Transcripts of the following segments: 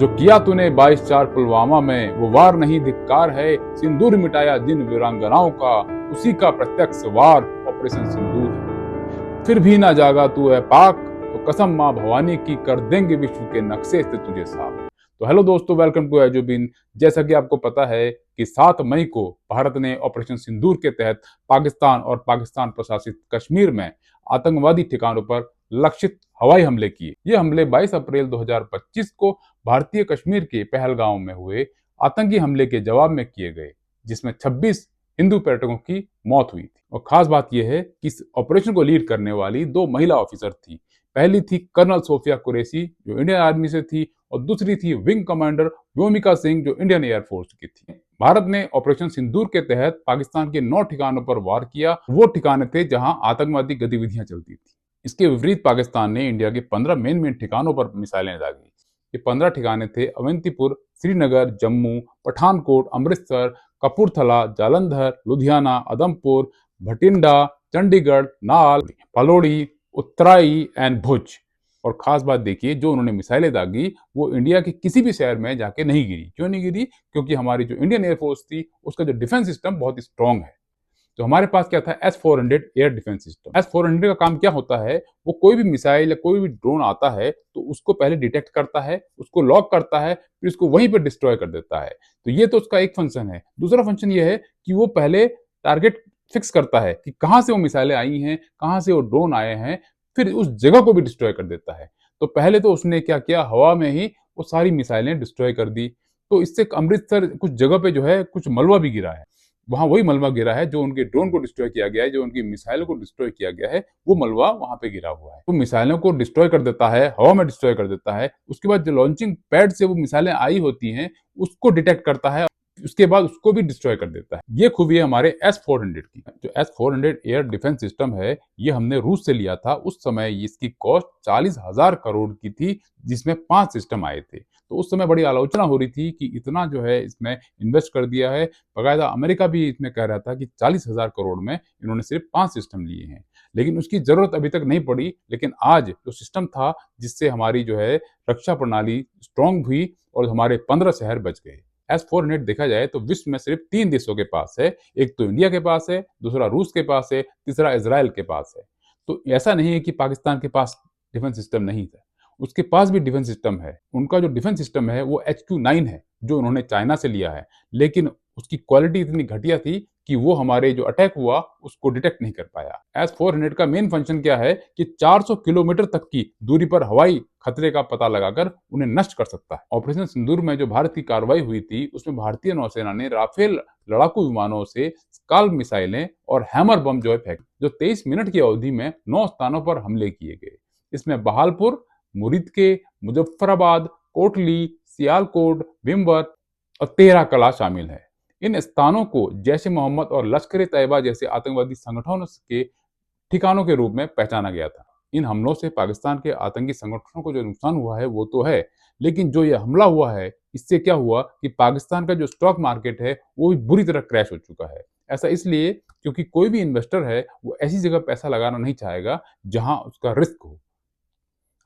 जो किया तूने 22/4 पुलवामा में, वो वार नहीं धिक्कार है। सिंदूर मिटाया जिन वीरांगनाओं का, उसी का प्रत्यक्ष वार ऑपरेशन सिंदूर है। फिर भी ना जागा तू है पाक, तो कसम माँ भवानी की, कर देंगे विश्व के नक्शे से तुझे साफ। तो हेलो दोस्तों, वेलकम टू एजुबिन। जैसा कि आपको पता है कि 7 मई को भारत ने ऑपरेशन सिंदूर के तहत पाकिस्तान और पाकिस्तान प्रशासित कश्मीर में आतंकवादी ठिकानों पर लक्षित हवाई हमले किए। ये हमले 22 अप्रैल 2025 को भारतीय कश्मीर के पहलगांव में हुए आतंकी हमले के जवाब में किए गए, जिसमें 26 हिंदू पर्यटकों की मौत हुई थी। और खास बात यह है कि इस ऑपरेशन को लीड करने वाली 2 महिला ऑफिसर थी। पहली थी कर्नल सोफिया कुरैशी, जो इंडियन आर्मी से थी, और दूसरी थी विंग कमांडर व्योमिका सिंह, जो इंडियन एयरफोर्स की थी। भारत ने ऑपरेशन सिंदूर के तहत पाकिस्तान के 9 ठिकानों पर वार किया। वो ठिकाने थे जहां आतंकवादी गतिविधियां चलती थी। इसके विपरीत पाकिस्तान ने इंडिया के 15 मेन ठिकानों पर मिसाइलें दागी। ये 15 ठिकाने थे अवंतीपुर, श्रीनगर, जम्मू, पठानकोट, अमृतसर, कपूरथला, जालंधर, लुधियाना, उधमपुर, भटिंडा, चंडीगढ़, नाल, पलौड़ी, उत्तराई एंड भुज। और खास बात देखिए, जो उन्होंने मिसाइलें दागी वो इंडिया के किसी भी शहर में जाके नहीं गिरी। क्यों नहीं गिरी? क्योंकि हमारी जो इंडियन एयरफोर्स थी उसका जो डिफेंस सिस्टम बहुत ही स्ट्रांग है। तो हमारे पास क्या था? S-400 air defence system. S-400 का काम क्या होता है? वो कोई भी मिसाइल या कोई भी ड्रोन आता है तो उसको पहले डिटेक्ट करता है, उसको लॉक करता है, फिर उसको वहीं पे डिस्ट्रॉय कर देता है। तो ये तो उसका एक फंक्शन है। दूसरा फंक्शन ये है कि वो पहले टारगेट फिक्स करता है कि कहाँ से वो मिसाइलें आई हैं, कहाँ से वो ड्रोन आए हैं, फिर उस जगह को भी डिस्ट्रॉय कर देता है। तो पहले तो उसने क्या किया, हवा में ही वो सारी मिसाइलें डिस्ट्रॉय कर दी। तो इससे अमृतसर कुछ जगह पे जो है कुछ मलबा भी गिरा है। वहां वही मलबा गिरा है जो उनके ड्रोन को डिस्ट्रॉय किया गया है, जो उनकी मिसाइलों को डिस्ट्रॉय किया गया है, वो मलबा वहां पे गिरा हुआ है। तो मिसाइलों को डिस्ट्रॉय कर देता है, हवा में डिस्ट्रॉय कर देता है। उसके बाद जो लॉन्चिंग पैड से वो मिसाइलें आई होती हैं उसको डिटेक्ट करता है, उसके बाद उसको भी डिस्ट्रॉय कर देता है। ये खूबी है हमारे S-400 की। जो S-400 एयर डिफेंस सिस्टम है, ये हमने रूस से लिया था। उस समय इसकी कॉस्ट 40,000 करोड़ की थी, जिसमें 5 सिस्टम आए थे। तो उस समय बड़ी आलोचना हो रही थी कि इतना जो है इसमें इन्वेस्ट कर दिया है। बाकायदा अमेरिका भी इसमें कह रहा था कि 40,000 करोड़ में इन्होंने सिर्फ 5 सिस्टम लिए हैं, लेकिन उसकी जरूरत अभी तक नहीं पड़ी। लेकिन आज जो सिस्टम था जिससे हमारी जो है रक्षा प्रणाली स्ट्रांग हुई और हमारे 15 शहर बच गए। S-400 देखा जाए तो विश्व में सिर्फ 3 देशों के पास है। एक तो इंडिया के पास है, दूसरा रूस के पास है, तीसरा इजराइल के पास है। तो ऐसा नहीं है कि पाकिस्तान के पास डिफेंस सिस्टम नहीं था, उसके पास भी डिफेंस सिस्टम है। उनका जो डिफेंस सिस्टम है वो HQ-9 है, जो उन्होंने चाइना से लिया है, लेकिन उसकी क्वालिटी इतनी घटिया थी कि वो हमारे जो अटैक हुआ उसको डिटेक्ट नहीं कर पाया। S-400 का मेन फंक्शन क्या है कि 400 किलोमीटर तक की दूरी पर हवाई खतरे का पता लगाकर उन्हें नष्ट कर सकता है। ऑपरेशन सिंदूर में जो भारत की कार्रवाई हुई थी उसमें भारतीय नौसेना ने राफेल लड़ाकू विमानों से स्काल्प मिसाइलें और हैमर बम जो है फेंके, जो 23 मिनट की अवधि में 9 स्थानों पर हमले किए गए। इसमें बहालपुर, मुरीदके, मुजफ्फराबाद, कोटली, सियालकोट, भीमवर और तेहरा कला शामिल है। इन स्थानों को जैश-ए-मोहम्मद और लश्कर-ए-तैयबा जैसे आतंकवादी संगठनों के ठिकानों के रूप में पहचाना गया था। इन हमलों से पाकिस्तान के आतंकी संगठनों को जो नुकसान हुआ है वो तो है, लेकिन जो ये हमला हुआ है इससे क्या हुआ कि पाकिस्तान का जो स्टॉक मार्केट है वो भी बुरी तरह क्रैश हो चुका है। ऐसा इसलिए क्योंकि कोई भी इन्वेस्टर है वो ऐसी जगह पैसा लगाना नहीं चाहेगा जहां उसका रिस्क हो।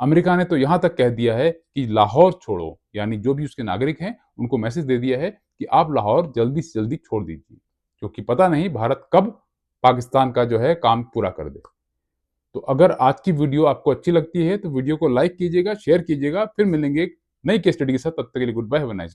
अमेरिका ने तो यहां तक कह दिया है कि लाहौर छोड़ो, यानी जो भी उसके नागरिक हैं उनको मैसेज दे दिया है कि आप लाहौर जल्दी से जल्दी छोड़ दीजिए, क्योंकि पता नहीं भारत कब पाकिस्तान का जो है काम पूरा कर दे। तो अगर आज की वीडियो आपको अच्छी लगती है तो वीडियो को लाइक कीजिएगा, शेयर कीजिएगा। फिर मिलेंगे एक नई केस स्टडी के साथ। तब तक के लिए good bye, have a nice day.